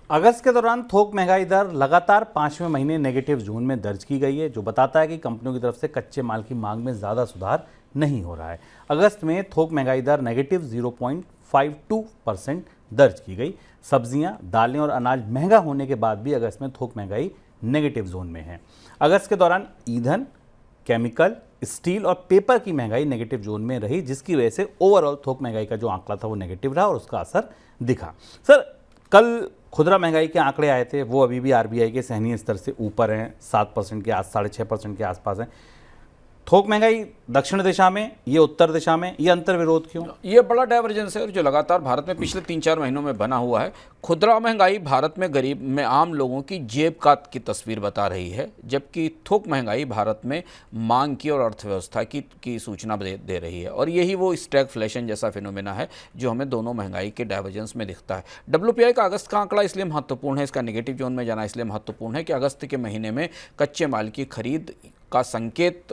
अगस्त के दौरान थोक महंगाई दर लगातार 5वें महीने नेगेटिव जोन में दर्ज की गई है, जो बताता है कि कंपनियों की तरफ से कच्चे माल की मांग में ज़्यादा सुधार नहीं हो रहा है। अगस्त में थोक महंगाई दर नेगेटिव 0.52% दर्ज की गई। सब्जियां, दालें और अनाज महंगा होने के बाद भी अगस्त में थोक महंगाई नेगेटिव जोन में है। अगस्त के दौरान ईंधन, केमिकल, स्टील और पेपर की महंगाई नेगेटिव जोन में रही, जिसकी वजह से ओवरऑल थोक महंगाई का जो आंकड़ा था वो नेगेटिव रहा और उसका असर दिखा। सर, कल खुदरा महंगाई के आंकड़े आए थे, वो अभी भी आरबीआई के सहनीय स्तर से ऊपर हैं, 7% के 6.5% के आसपास हैं। थोक महंगाई दक्षिण दिशा में, ये उत्तर दिशा में, ये अंतर विरोध क्यों? ये बड़ा डाइवर्जेंस है जो लगातार भारत में पिछले 3-4 महीनों में बना हुआ है। खुदरा महंगाई भारत में गरीब में आम लोगों की जेब काट की तस्वीर बता रही है, जबकि थोक महंगाई भारत में मांग की और अर्थव्यवस्था की सूचना दे रही है। और यही वो स्टैगफ्लेशन जैसा फिनोमेना है जो हमें दोनों महंगाई के डाइवर्जेंस में दिखता है। डब्ल्यूपीआई का अगस्त का आंकड़ा इसलिए महत्वपूर्ण है, इसका नेगेटिव जोन में जाना इसलिए महत्वपूर्ण है कि अगस्त के महीने में कच्चे माल की खरीद का संकेत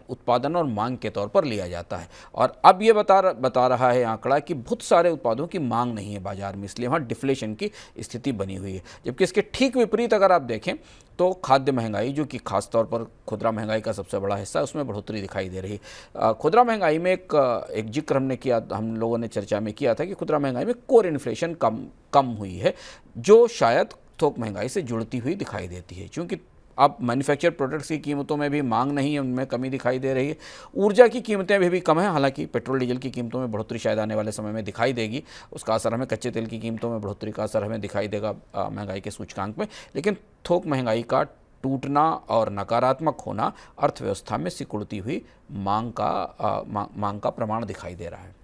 उत्पादन और मांग के तौर पर लिया जाता है। और अब ये बता रहा है आंकड़ा कि बहुत सारे उत्पादों की मांग नहीं है बाजार में, इसलिए वहाँ डिफ्लेशन की स्थिति बनी हुई है। जबकि इसके ठीक विपरीत अगर आप देखें तो खाद्य महंगाई, जो कि खास तौर पर खुदरा महंगाई का सबसे बड़ा हिस्सा है, उसमें बढ़ोतरी दिखाई दे रही है। खुदरा महंगाई में एक जिक्र हम लोगों ने चर्चा में किया था कि खुदरा महंगाई में कोर इन्फ्लेशन कम हुई है, जो शायद थोक महंगाई से जुड़ती हुई दिखाई देती है। क्योंकि अब मैन्युफैक्चर प्रोडक्ट्स की कीमतों में भी मांग नहीं है, उनमें कमी दिखाई दे रही है। ऊर्जा की कीमतें भी कम हैं, हालांकि पेट्रोल डीजल की कीमतों में बढ़ोतरी शायद आने वाले समय में दिखाई देगी। उसका असर हमें कच्चे तेल की कीमतों में बढ़ोतरी का असर हमें दिखाई देगा महंगाई के सूचकांक में। लेकिन थोक महंगाई का टूटना और नकारात्मक होना अर्थव्यवस्था में सिकुड़ती हुई मांग का प्रमाण दिखाई दे रहा है।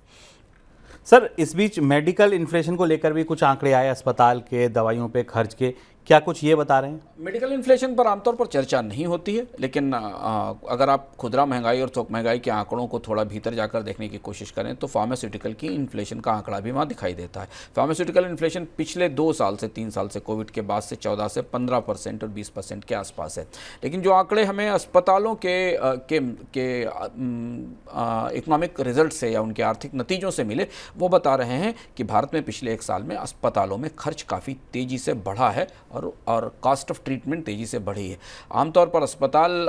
सर, इस बीच मेडिकल इन्फ्लेशन को लेकर भी कुछ आंकड़े आए, अस्पताल के, दवाइयों पे खर्च के, क्या कुछ ये बता रहे हैं? मेडिकल इन्फ्लेशन पर आमतौर पर चर्चा नहीं होती है, लेकिन अगर आप खुदरा महंगाई और थोक महंगाई के आंकड़ों को थोड़ा भीतर जाकर देखने की कोशिश करें तो फार्मास्यूटिकल की इन्फ्लेशन का आंकड़ा भी वहाँ दिखाई देता है। फार्मास्यूटिकल इन्फ्लेशन पिछले 2 साल से 3 साल से, कोविड के बाद से 14 से 15% और 20% के आसपास है। लेकिन जो आंकड़े हमें अस्पतालों के इकोनॉमिक रिजल्ट से या उनके आर्थिक नतीजों से मिले, वो बता रहे हैं कि भारत में पिछले 1 साल में अस्पतालों में खर्च काफ़ी तेज़ी से बढ़ा है और कॉस्ट ऑफ ट्रीटमेंट तेज़ी से बढ़ी है। आमतौर पर अस्पताल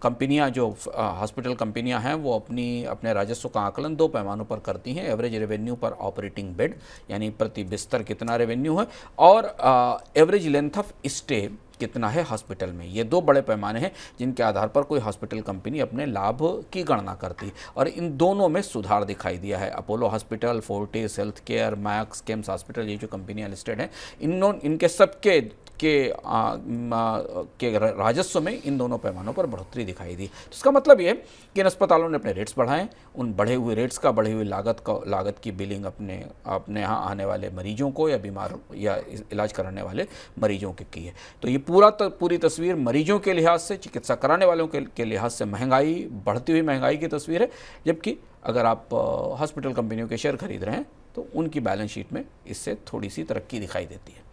कंपनियां, जो हॉस्पिटल कंपनियां हैं, वो अपने राजस्व का आकलन 2 पैमानों पर करती हैं। एवरेज रेवेन्यू पर ऑपरेटिंग बेड, यानी प्रति बिस्तर कितना रेवेन्यू है, और एवरेज लेंथ ऑफ स्टे कितना है हॉस्पिटल में। ये 2 बड़े पैमाने हैं जिनके आधार पर कोई हॉस्पिटल कंपनी अपने लाभ की गणना करती है, और इन दोनों में सुधार दिखाई दिया है। Apollo hospital, Fortis health care, max, Kemps hospital, ये जो कंपनियां लिस्टेड हैं, इनके सबके राजस्व में इन दोनों पैमानों पर बढ़ोतरी दिखाई दी। तो इसका मतलब ये है कि इन अस्पतालों ने अपने रेट्स बढ़ाए, उन बढ़े हुए रेट्स का, बढ़ी हुई लागत की बिलिंग अपने यहाँ आने वाले मरीजों को या बीमार या इलाज कराने वाले मरीजों के की है। तो ये पूरी तस्वीर मरीजों के लिहाज से, चिकित्सा कराने वालों के लिहाज से महंगाई, बढ़ती हुई महंगाई की तस्वीर है। जबकि अगर आप हॉस्पिटल कंपनियों के शेयर खरीद रहे हैं तो उनकी बैलेंस शीट में इससे थोड़ी सी तरक्की दिखाई देती है।